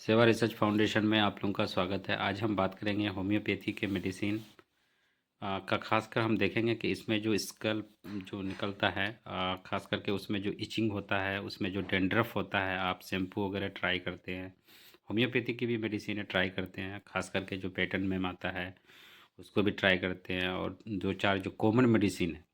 सेवा research foundation में आप लोगों का स्वागत है। आज हम बात करेंगे होम्योपैथी के मेडिसिन का खासकर हम देखेंगे कि इसमें जो स्कल्प जो निकलता है, खास करके उसमें जो इचिंग होता है, उसमें जो डेंड्रफ होता है, आप शैम्पू वगैरह ट्राई करते हैं। होम्योपैथी की भी मेडिसिन ट्राई करते हैं, खास करके जो पैटर्न में आता है उसको भी ट्राई करते हैं। और दो चार जो कॉमन मेडिसिन है,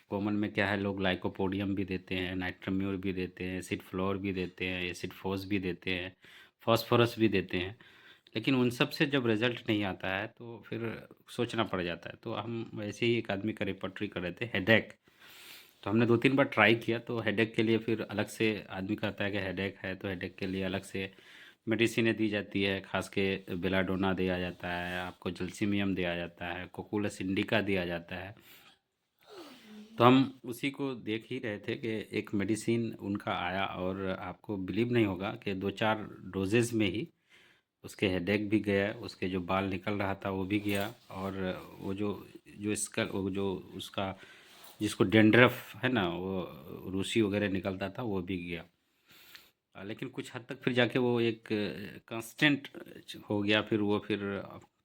कॉमन में क्या है, लोग लाइकोपोडियम भी देते हैं, नाइट्रोम्यूर भी देते हैं, एसिड फ्लोर भी देते हैं, एसिड फोस भी देते हैं, फॉस्फोरस भी देते हैं। लेकिन उन सब से जब रिज़ल्ट नहीं आता है तो फिर सोचना पड़ जाता है। तो हम वैसे ही एक आदमी का रिपोर्टरी कर रहे थे, हेडेक। तो हमने 2-3 बार ट्राई किया, तो हेडेक के लिए फिर अलग से आदमी कहता है कि हेडेक है तो हेडेक के लिए अलग से मेडिसिनें दी जाती है। खास के बेलाडोना दिया जाता है, आपको जल्सीमियम दिया जाता है, कोकुलस इंडिका दिया जाता है। तो हम उसी को देख ही रहे थे कि एक मेडिसिन उनका आया और आपको बिलीव नहीं होगा कि 2-4 डोजेज़ में ही उसके हेडेक भी गया, उसके जो बाल निकल रहा था वो भी गया, और वो जो जो इसका वो जो उसका जिसको डेंड्रफ है ना, वो रूसी वगैरह निकलता था वो भी गया। लेकिन कुछ हद तक फिर जाके वो एक कांस्टेंट हो गया। फिर वो फिर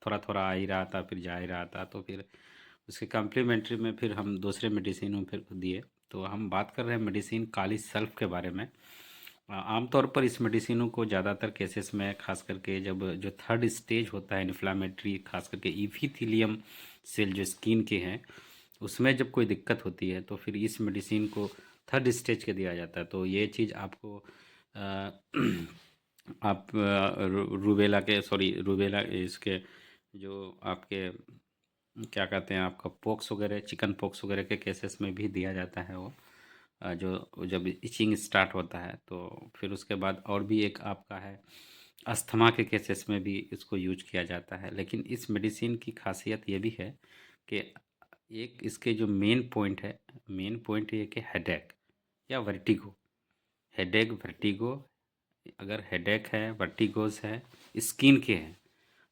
थोड़ा थोड़ा आ ही रहा था, फिर जा ही रहा था। तो फिर उसके कम्प्लीमेंट्री में फिर हम दूसरे मेडिसिनों फिर दिए। तो हम बात कर रहे हैं मेडिसिन काली सल्फ के बारे में। आमतौर पर इस मेडिसिनों को ज़्यादातर केसेस में, खास करके जब जो थर्ड स्टेज होता है इन्फ्लामेटरी, खास करके इपीथीलियम सेल जो स्किन के हैं, उसमें जब कोई दिक्कत होती है तो फिर इस मेडिसिन को थर्ड स्टेज के दिया जाता है। तो ये चीज़ आपको अ, आप रूबेला के, सॉरी रूबेला इसके जो आपके क्या कहते हैं, आपका पॉक्स वगैरह, चिकन पॉक्स वगैरह के केसेस में भी दिया जाता है वो। जो जब इचिंग स्टार्ट होता है तो फिर उसके बाद और भी एक आपका है, अस्थमा के केसेस में भी इसको यूज किया जाता है। लेकिन इस मेडिसिन की खासियत ये भी है कि एक इसके जो मेन पॉइंट ये कि हेडेक या वर्टिगो, हेडेक वर्टिगो, अगर हेडेक है, वर्टिगोज है, स्किन के हैं,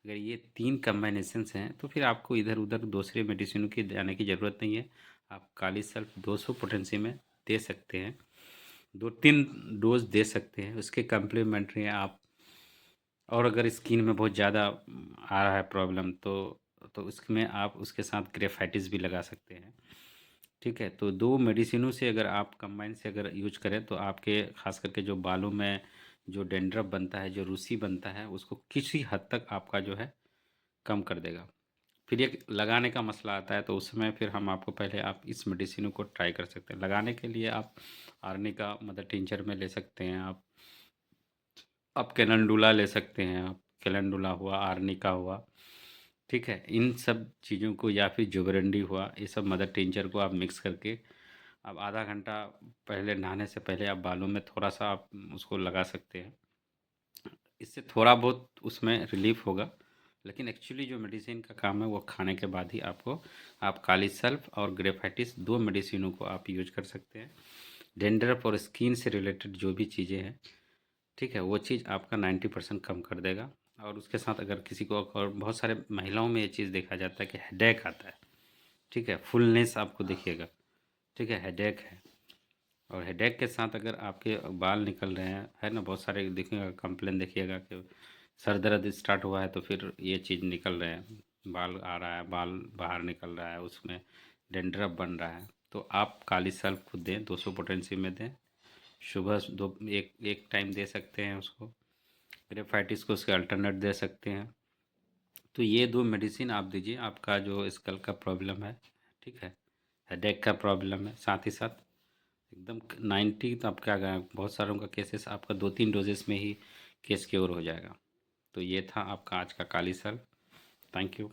अगर ये 3 कॉम्बिनेशंस हैं तो फिर आपको इधर उधर दूसरे मेडिसिनों की जाने की ज़रूरत नहीं है। आप काली सल्फ 200 पोटेंसी में दे सकते हैं, 2-3 डोज दे सकते हैं, उसके कम्प्लीमेंट्री आप। और अगर स्किन में बहुत ज़्यादा आ रहा है प्रॉब्लम, तो उसमें आप उसके साथ ग्रेफाइटिस भी लगा सकते हैं। ठीक है, तो 2 मेडिसिनों से अगर आप कंबाइन से अगर यूज करें तो आपके खास करके जो बालों में जो डेंड्रफ बनता है, जो रूसी बनता है, उसको किसी हद तक आपका जो है कम कर देगा। फिर एक लगाने का मसला आता है, तो उसमें फिर हम आपको पहले आप इस मेडिसिन को ट्राई कर सकते हैं। लगाने के लिए आप आर्निका मदर टिंचर में ले सकते हैं, आप कैलेंडुला ले सकते हैं, आप कैलेंडुला हुआ, आर्निका हुआ। ठीक है, इन सब चीज़ों को, या फिर जुबरंडी हुआ, ये सब मदर टिंचर को आप मिक्स करके आप आधा घंटा पहले, नहाने से पहले आप बालों में थोड़ा सा आप उसको लगा सकते हैं। इससे थोड़ा बहुत उसमें रिलीफ होगा। लेकिन एक्चुअली जो मेडिसिन का काम है वो खाने के बाद ही आपको, आप काली सल्फ और ग्रेफाइटिस 2 मेडिसिनों को आप यूज कर सकते हैं। डेंड्रफ और स्किन से रिलेटेड जो भी चीज़ें हैं, ठीक है, वो चीज़ आपका 90% कम कर देगा। और उसके साथ अगर किसी को, और बहुत सारे महिलाओं में ये चीज़ देखा जाता है कि हेडेक आता है, ठीक है, फुलनेस आपको दिखिएगा, ठीक है, हेडेक है। और हेडेक के साथ अगर आपके बाल निकल रहे हैं, है ना, बहुत सारे देखिएगा कंप्लेन, देखिएगा कि सर दर्द स्टार्ट हुआ है तो फिर ये चीज़ निकल रहे हैं, बाल आ रहा है, बाल बाहर निकल रहा है, उसमें डेंड्रफ बन रहा है। तो आप काली सल्फ खुद दें, 200 पोटेंसी में दें। सुबह दो एक एक टाइम दे सकते हैं उसको। ग्रेफाइटिस को उसके अल्टरनेट दे सकते हैं। तो ये 2 मेडिसिन आप दीजिए, आपका जो स्कल का प्रॉब्लम है, ठीक है, हेडेक का प्रॉब्लम है, साथ ही साथ एकदम 90, तो आप क्या कहें, बहुत सारों का केसेस आपका 2-3 डोजेस में ही केस क्योर हो जाएगा। तो ये था आपका आज का काली सल्फ। Thank you.